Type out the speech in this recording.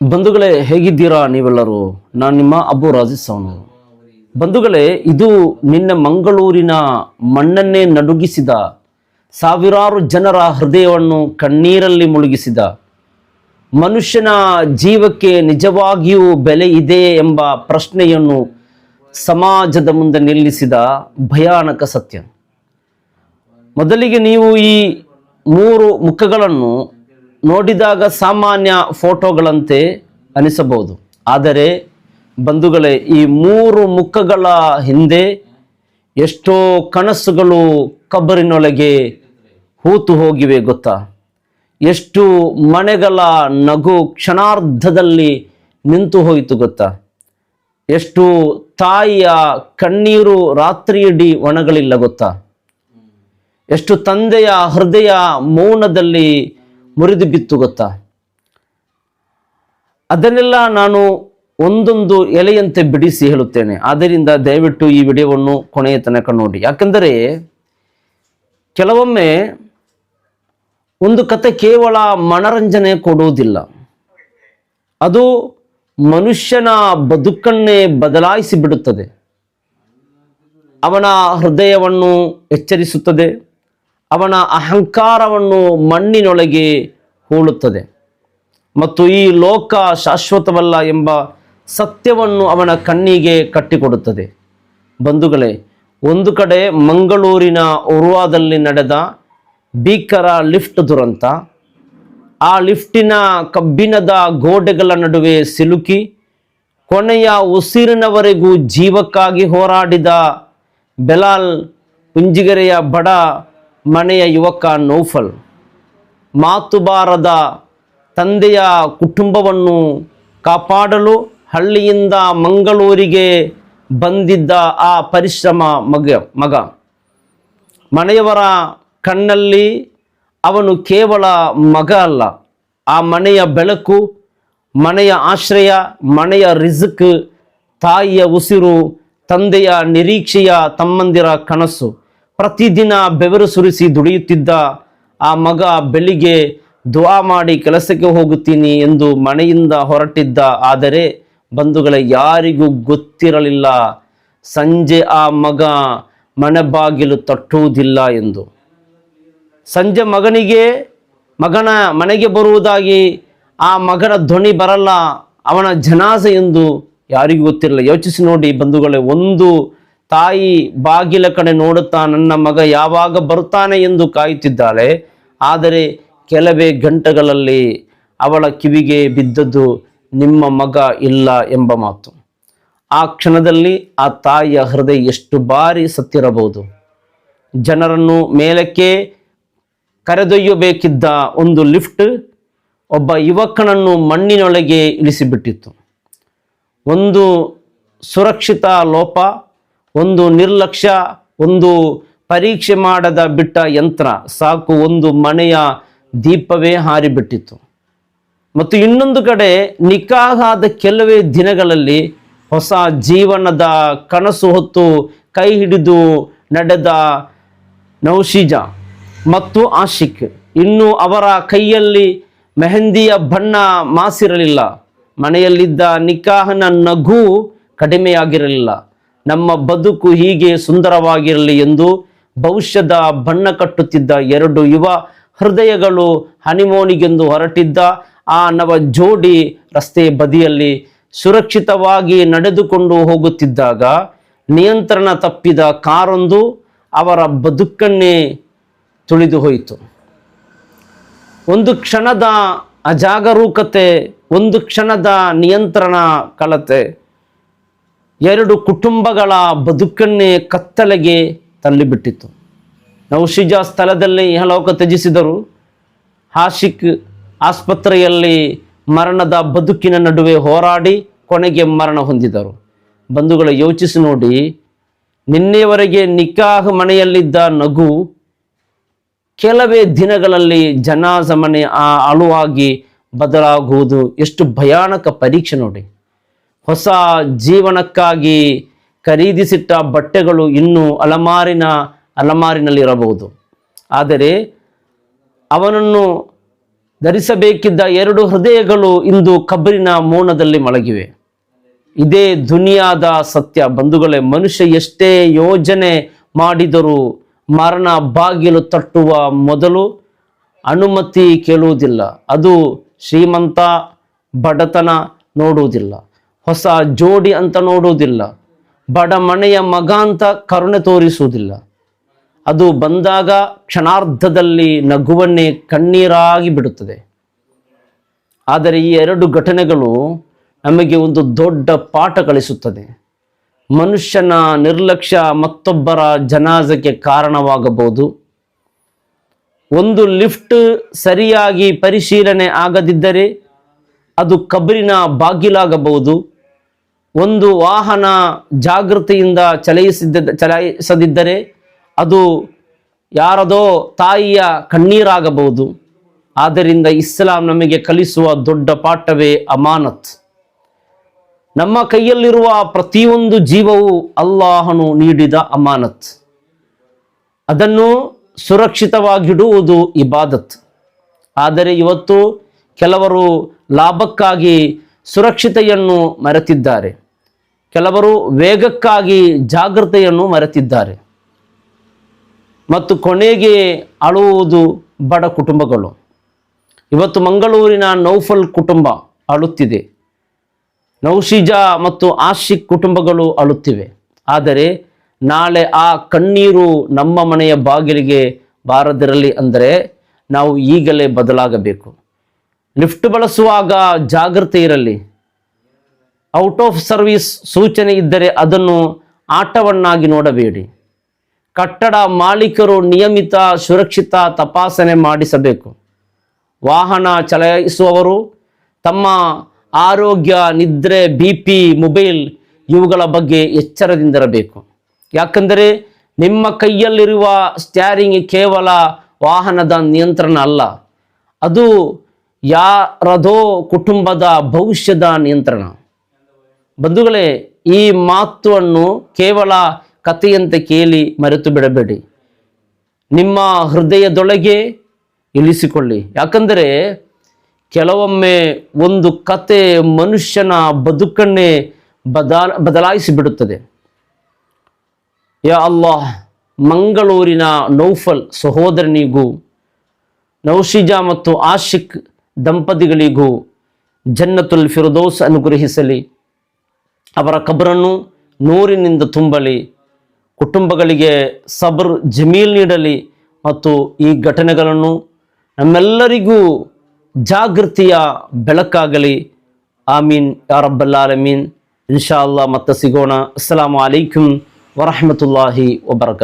ಬಂಧುಗಳೇ, ಹೇಗಿದ್ದೀರಾ ನೀವೆಲ್ಲರೂ? ನಾನು ನಿಮ್ಮ ಅಬ್ಬು ರಾಜೇಶ್ ಅವನು. ಬಂಧುಗಳೇ, ಇದು ನಿನ್ನ ಮಂಗಳೂರಿನ ಮಣ್ಣನ್ನೇ ನಡುಗಿಸಿದ, ಸಾವಿರಾರು ಜನರ ಹೃದಯವನ್ನು ಕಣ್ಣೀರಲ್ಲಿ ಮುಳುಗಿಸಿದ, ಮನುಷ್ಯನ ಜೀವಕ್ಕೆ ನಿಜವಾಗಿಯೂ ಬೆಲೆ ಇದೆ ಎಂಬ ಪ್ರಶ್ನೆಯನ್ನು ಸಮಾಜದ ಮುಂದೆ ನಿಲ್ಲಿಸಿದ ಭಯಾನಕ ಸತ್ಯ. ಮೊದಲಿಗೆ ನೀವು ಈ ಮೂರು ಮುಖಗಳನ್ನು ನೋಡಿದಾಗ ಸಾಮಾನ್ಯ ಫೋಟೋಗಳಂತೆ ಅನಿಸಬಹುದು. ಆದರೆ ಬಂಧುಗಳೇ, ಈ ಮೂರು ಮುಖಗಳ ಹಿಂದೆ ಎಷ್ಟೋ ಕನಸುಗಳು ಕಬ್ಬರಿನೊಳಗೆ ಹೂತು ಹೋಗಿವೆ ಗೊತ್ತಾ? ಎಷ್ಟು ಮನೆಗಳ ನಗು ಕ್ಷಣಾರ್ಧದಲ್ಲಿ ನಿಂತು ಹೋಯಿತು ಗೊತ್ತಾ? ಎಷ್ಟು ತಾಯಿಯ ಕಣ್ಣೀರು ರಾತ್ರಿಯಿಡೀ ಒಣಗಲಿಲ್ಲ ಗೊತ್ತಾ? ಎಷ್ಟು ತಂದೆಯ ಹೃದಯ ಮೌನದಲ್ಲಿ ಮುರಿದು ಬಿತ್ತು ಗೊತ್ತಾ? ಅದನ್ನೆಲ್ಲ ನಾನು ಒಂದೊಂದು ಎಲೆಯಂತೆ ಬಿಡಿಸಿ ಹೇಳುತ್ತೇನೆ. ಆದ್ದರಿಂದ ದಯವಿಟ್ಟು ಈ ವಿಡಿಯೋವನ್ನು ಕೊನೆಯ ತನಕ ನೋಡಿ. ಯಾಕೆಂದರೆ ಕೆಲವೊಮ್ಮೆ ಒಂದು ಕತೆ ಕೇವಲ ಮನರಂಜನೆ ಕೊಡುವುದಿಲ್ಲ, ಅದು ಮನುಷ್ಯನ ಬದುಕನ್ನೇ ಬದಲಾಯಿಸಿ ಬಿಡುತ್ತದೆ. ಅವನ ಹೃದಯವನ್ನು ಎಚ್ಚರಿಸುತ್ತದೆ, ಅವನ ಅಹಂಕಾರವನ್ನು ಮಣ್ಣಿನೊಳಗೆ ಹೂಳುತ್ತದೆ ಮತ್ತು ಈ ಲೋಕ ಶಾಶ್ವತವಲ್ಲ ಎಂಬ ಸತ್ಯವನ್ನು ಅವನ ಕಣ್ಣಿಗೆ ಕಟ್ಟಿಕೊಡುತ್ತದೆ. ಬಂಧುಗಳೇ, ಒಂದು ಕಡೆ ಮಂಗಳೂರಿನ ಉರ್ವಾದಲ್ಲಿ ನಡೆದ ಭೀಕರ ಲಿಫ್ಟ್ ದುರಂತ. ಆ ಲಿಫ್ಟಿನ ಕಬ್ಬಿಣದ ಗೋಡೆಗಳ ನಡುವೆ ಸಿಲುಕಿ ಕೊನೆಯ ಉಸಿರಿನವರೆಗೂ ಜೀವಕ್ಕಾಗಿ ಹೋರಾಡಿದ ಬೆಲಾಲ್ ಉಂಜಿಗೆರೆಯ ಬಡ ಮನೆಯ ಯುವಕ ನೌಫಲ್, ಮಾತು ಬಾರದ ತಂದೆಯ ಕುಟುಂಬವನ್ನು ಕಾಪಾಡಲು ಹಳ್ಳಿಯಿಂದ ಮಂಗಳೂರಿಗೆ ಬಂದಿದ್ದ ಆ ಪರಿಶ್ರಮ ಮಗ. ಮನೆಯವರ ಕಣ್ಣಲ್ಲಿ ಅವನು ಕೇವಲ ಮಗ ಅಲ್ಲ, ಆ ಮನೆಯ ಬೆಳಕು, ಮನೆಯ ಆಶ್ರಯ, ಮನೆಯ ರಿಜ್ಕ್, ತಾಯಿಯ ಉಸಿರು, ತಂದೆಯ ನಿರೀಕ್ಷೆಯ, ತಮ್ಮಂದಿರ ಕನಸು. ಪ್ರತಿದಿನ ಬೆವರು ಸುರಿಸಿ ದುಡಿಯುತ್ತಿದ್ದ ಆ ಮಗ ಬೆಳಿಗ್ಗೆ ದುಆ ಮಾಡಿ ಕೆಲಸಕ್ಕೆ ಹೋಗುತ್ತೀನಿ ಎಂದು ಮನೆಯಿಂದ ಹೊರಟಿದ್ದ. ಆದರೆ ಬಂಧುಗಳೇ, ಯಾರಿಗೂ ಗೊತ್ತಿರಲಿಲ್ಲ ಸಂಜೆ ಆ ಮಗ ಮನೆ ಬಾಗಿಲು ತಟ್ಟುವುದಿಲ್ಲ ಎಂದು. ಸಂಜೆ ಮಗನ ಮನೆಗೆ ಬರುವುದಾಗಿ ಆ ಮಗನ ಧ್ವನಿ ಬರಲ್ಲ, ಅವನ ಜನಾಜೆ ಎಂದು ಯಾರಿಗೂ ಗೊತ್ತಿರಲಿಲ್ಲ. ಯೋಚಿಸಿ ನೋಡಿ ಬಂಧುಗಳೇ, ಒಂದು ತಾಯಿ ಬಾಗಿಲ ಕಡೆ ನೋಡುತ್ತಾ ನನ್ನ ಮಗ ಯಾವಾಗ ಬರುತ್ತಾನೆ ಎಂದು ಕಾಯುತ್ತಿದ್ದಾಳೆ. ಆದರೆ ಕೆಲವೇ ಗಂಟೆಗಳಲ್ಲಿ ಅವಳ ಕಿವಿಗೆ ಬಿದ್ದದ್ದು ನಿಮ್ಮ ಮಗ ಇಲ್ಲ ಎಂಬ ಮಾತು. ಆ ಕ್ಷಣದಲ್ಲಿ ಆ ತಾಯಿಯ ಹೃದಯ ಎಷ್ಟು ಬಾರಿ ಸತ್ತಿರಬಹುದು. ಜನರನ್ನು ಮೇಲಕ್ಕೆ ಕರೆದೊಯ್ಯಬೇಕಿದ್ದ ಒಂದು ಲಿಫ್ಟ್ ಒಬ್ಬ ಯುವಕನನ್ನು ಮಣ್ಣಿನೊಳಗೆ ಇಳಿಸಿಬಿಟ್ಟಿತ್ತು. ಒಂದು ಸುರಕ್ಷಿತ ಲೋಪ, ಒಂದು ನಿರ್ಲಕ್ಷ್ಯ, ಒಂದು ಪರೀಕ್ಷೆ ಮಾಡದ ಬಿಟ್ಟ ಯಂತ್ರ ಸಾಕು, ಒಂದು ಮನೆಯ ದೀಪವೇ ಹಾರಿಬಿಟ್ಟಿತ್ತು. ಮತ್ತು ಇನ್ನೊಂದು ಕಡೆ ನಿಕಾಹಾದ ಕೆಲವೇ ದಿನಗಳಲ್ಲಿ ಹೊಸ ಜೀವನದ ಕನಸು ಹೊತ್ತು ಕೈ ಹಿಡಿದು ನಡೆದ ನೌಶೀಜಾ ಮತ್ತು ಆಶಿಕ್, ಇನ್ನು ಅವರ ಕೈಯಲ್ಲಿ ಮೆಹಂದಿಯ ಬಣ್ಣ ಮಾಸಿರಲಿಲ್ಲ, ಮನೆಯಲ್ಲಿದ್ದ ನಿಕಾಹನ ನಗು ಕಡಿಮೆಯಾಗಿರಲಿಲ್ಲ. ನಮ್ಮ ಬದುಕು ಹೀಗೆ ಸುಂದರವಾಗಿರಲಿ ಎಂದು ಭವಿಷ್ಯದ ಬಣ್ಣ ಕಟ್ಟುತ್ತಿದ್ದ ಎರಡು ಯುವ ಹೃದಯಗಳು ಹನಿಮೂನಿಗೆಂದು ಹೊರಟಿದ್ದ ಆ ನವ ಜೋಡಿ ರಸ್ತೆಯ ಬದಿಯಲ್ಲಿ ಸುರಕ್ಷಿತವಾಗಿ ನಡೆದುಕೊಂಡು ಹೋಗುತ್ತಿದ್ದಾಗ ನಿಯಂತ್ರಣ ತಪ್ಪಿದ ಕಾರೊಂದು ಅವರ ಬದುಕನ್ನೇ ತುಳಿದು ಹೋಯಿತು. ಒಂದು ಕ್ಷಣದ ಅಜಾಗರೂಕತೆ, ಒಂದು ಕ್ಷಣದ ನಿಯಂತ್ರಣ ಕಳತೆ ಎರಡು ಕುಟುಂಬಗಳ ಬದುಕನ್ನೇ ಕತ್ತಲೆಗೆ ತಳ್ಳಿಬಿಟ್ಟಿತು. ನೌಶೀಜಾ ಸ್ಥಳದಲ್ಲಿ ಇಹಲೋಕ ತ್ಯಜಿಸಿದರು. ಆಶಿಕ್ ಆಸ್ಪತ್ರೆಯಲ್ಲಿ ಮರಣದ ಬದುಕಿನ ನಡುವೆ ಹೋರಾಡಿ ಕೊನೆಗೆ ಮರಣ ಹೊಂದಿದರು. ಬಂಧುಗಳು, ಯೋಚಿಸಿ ನೋಡಿ, ನಿನ್ನೆಯವರೆಗೆ ನಿಕಾಹ್ ಮನೆಯಲ್ಲಿದ್ದ ನಗು ಕೆಲವೇ ದಿನಗಳಲ್ಲಿ ಜನಾಜ ಮನೆ ಅಳುವಾಗಿ ಬದಲಾಗುವುದು ಎಷ್ಟು ಭಯಾನಕ ಪರೀಕ್ಷೆ ನೋಡಿ. ಹೊಸ ಜೀವನಕ್ಕಾಗಿ ಖರೀದಿಸಿಟ್ಟ ಬಟ್ಟೆಗಳು ಇನ್ನೂ ಅಲಮಾರಿನಲ್ಲಿರಬಹುದು, ಆದರೆ ಅವನನ್ನು ಧರಿಸಬೇಕಿದ್ದ 2 ಹೃದಯಗಳು ಇಂದು ಕಬ್ರಿನ ಮೋನದಲ್ಲಿ ಮಲಗಿವೆ. ಇದೇ ದುನಿಯಾದ ಸತ್ಯ ಬಂಧುಗಳೇ. ಮನುಷ್ಯ ಎಷ್ಟೇ ಯೋಜನೆ ಮಾಡಿದರೂ ಮರಣ ಬಾಗಿಲು ತಟ್ಟುವ ಮೊದಲು ಅನುಮತಿ ಕೇಳುವುದಿಲ್ಲ. ಅದು ಶ್ರೀಮಂತ ಬಡತನ ನೋಡುವುದಿಲ್ಲ, ಹೊಸ ಜೋಡಿ ಅಂತ ನೋಡುವುದಿಲ್ಲ, ಬಡ ಮನೆಯ ಮಗ ಅಂತ ಕರುಣೆ ತೋರಿಸುವುದಿಲ್ಲ. ಅದು ಬಂದಾಗ ಕ್ಷಣಾರ್ಧದಲ್ಲಿ ನಗುವನ್ನೇ ಕಣ್ಣೀರಾಗಿ ಬಿಡುತ್ತದೆ. ಆದರೆ ಈ 2 ಘಟನೆಗಳು ನಮಗೆ ಒಂದು ದೊಡ್ಡ ಪಾಠ ಕಲಿಸುತ್ತದೆ. ಮನುಷ್ಯನ ನಿರ್ಲಕ್ಷ್ಯ ಮತ್ತೊಬ್ಬರ ಜನಾಜಕ್ಕೆ ಕಾರಣವಾಗಬಹುದು. ಒಂದು ಲಿಫ್ಟ್ ಸರಿಯಾಗಿ ಪರಿಶೀಲನೆ ಆಗದಿದ್ದರೆ ಅದು ಕಬ್ರಿನ ಬಾಗಿಲಾಗಬಹುದು. ಒಂದು ವಾಹನ ಜಾಗೃತಿಯಿಂದ ಚಲಾಯಿಸದಿದ್ದರೆ ಅದು ಯಾರದೋ ತಾಯಿಯ ಕಣ್ಣೀರಾಗಬಹುದು. ಆದ್ದರಿಂದ ಇಸ್ಲಾಂ ನಮಗೆ ಕಲಿಸುವ ದೊಡ್ಡ ಪಾಠವೇ ಅಮಾನತ್. ನಮ್ಮ ಕೈಯಲ್ಲಿರುವ ಪ್ರತಿಯೊಂದು ಜೀವವು ಅಲ್ಲಾಹನು ನೀಡಿದ ಅಮಾನತ್. ಅದನ್ನು ಸುರಕ್ಷಿತವಾಗಿಡುವುದು ಇಬಾದತ್. ಆದರೆ ಇವತ್ತು ಕೆಲವರು ಲಾಭಕ್ಕಾಗಿ ಸುರಕ್ಷತೆಯನ್ನು ಮರೆತಿದ್ದಾರೆ, ಕೆಲವರು ವೇಗಕ್ಕಾಗಿ ಜಾಗೃತೆಯನ್ನು ಮರೆತಿದ್ದಾರೆ ಮತ್ತು ಕೊನೆಗೆ ಅಳುವುದು ಬಡ ಕುಟುಂಬಗಳು. ಇವತ್ತು ಮಂಗಳೂರಿನ ನೌಫಲ್ ಕುಟುಂಬ ಅಳುತ್ತಿದೆ, ನೌಶಿಜಾ ಮತ್ತು ಆಶಿಕ್ ಕುಟುಂಬಗಳು ಅಳುತ್ತಿವೆ. ಆದರೆ ನಾಳೆ ಆ ಕಣ್ಣೀರು ನಮ್ಮ ಮನೆಯ ಬಾಗಿಲಿಗೆ ಬಾರದಿರಲಿ ಅಂದರೆ ನಾವು ಈಗಲೇ ಬದಲಾಗಬೇಕು. ಲಿಫ್ಟ್ ಬಳಸುವಾಗ ಜಾಗೃತಿ ಇರಲಿ. ಔಟ್ ಆಫ್ ಸರ್ವಿಸ್ ಸೂಚನೆ ಇದ್ದರೆ ಅದನ್ನು ಆಟವನ್ನಾಗಿ ನೋಡಬೇಡಿ. ಕಟ್ಟಡ ಮಾಲೀಕರು ನಿಯಮಿತ ಸುರಕ್ಷಿತ ತಪಾಸಣೆ ಮಾಡಿಸಬೇಕು. ವಾಹನ ಚಲಾಯಿಸುವವರು ತಮ್ಮ ಆರೋಗ್ಯ, ನಿದ್ರೆ, BP, ಮೊಬೈಲ್ ಇವುಗಳ ಬಗ್ಗೆ ಎಚ್ಚರದಿಂದಿರಬೇಕು. ಯಾಕಂದರೆ ನಿಮ್ಮ ಕೈಯಲ್ಲಿರುವ ಸ್ಟ್ಯಾರಿಂಗ್ ಕೇವಲ ವಾಹನದ ನಿಯಂತ್ರಣ ಅಲ್ಲ, ಅದು ಯಾರದೋ ಕುಟುಂಬದ ಭವಿಷ್ಯದ ನಿಯಂತ್ರಣ. ಬಂಧುಗಳೇ, ಈ ಮಾತನ್ನು ಕೇವಲ ಕಥೆಯಂತೆ ಕೇಳಿ ಮರೆತು ಬಿಡಬೇಡಿ. ನಿಮ್ಮ ಹೃದಯದೊಳಗೆ ಇಳಿಸಿಕೊಳ್ಳಿ. ಯಾಕಂದರೆ ಕೆಲವೊಮ್ಮೆ ಒಂದು ಕತೆ ಮನುಷ್ಯನ ಬದುಕನ್ನೇ ಬದಲಾಯಿಸಿ ಬಿಡುತ್ತದೆ. ಯಾ ಅಲ್ಲಾಹ್, ಮಂಗಳೂರಿನ ನೌಫಲ್ ಸಹೋದರನಿಗೂ ನೌಶಿಜಾ ಮತ್ತು ಆಶಿಕ್ ದಂಪತಿಗಳಿಗೂ ಜನ್ನತುಲ್ ಫಿರ್ದೌಸ್ ಅನುಗ್ರಹಿಸಲಿ. ಅವರ ಕಬರನ್ನು ನೂರಿನಿಂದ ತುಂಬಲಿ. ಕುಟುಂಬಗಳಿಗೆ ಸಬ್ರ್ ಜಮೀಲ್ ನೀಡಲಿ ಮತ್ತು ಈ ಘಟನೆಗಳನ್ನು ನಮ್ಮೆಲ್ಲರಿಗೂ ಜಾಗೃತಿಯ ಬೆಳಕಾಗಲಿ. ಆಮೀನ್ ಯಾ ರಬ್ಬಲ್ ಆಲಮೀನ್. ಇನ್ಶಾ ಅಲ್ಲಾಹ್ ಮತ್ತೆ ಸಿಗೋಣ. ಅಸ್ಸಲಾಮು ಅಲೈಕುಂ ವರಹಮತುಲ್ಲಾಹಿ ವಬರಕಾತುಹು.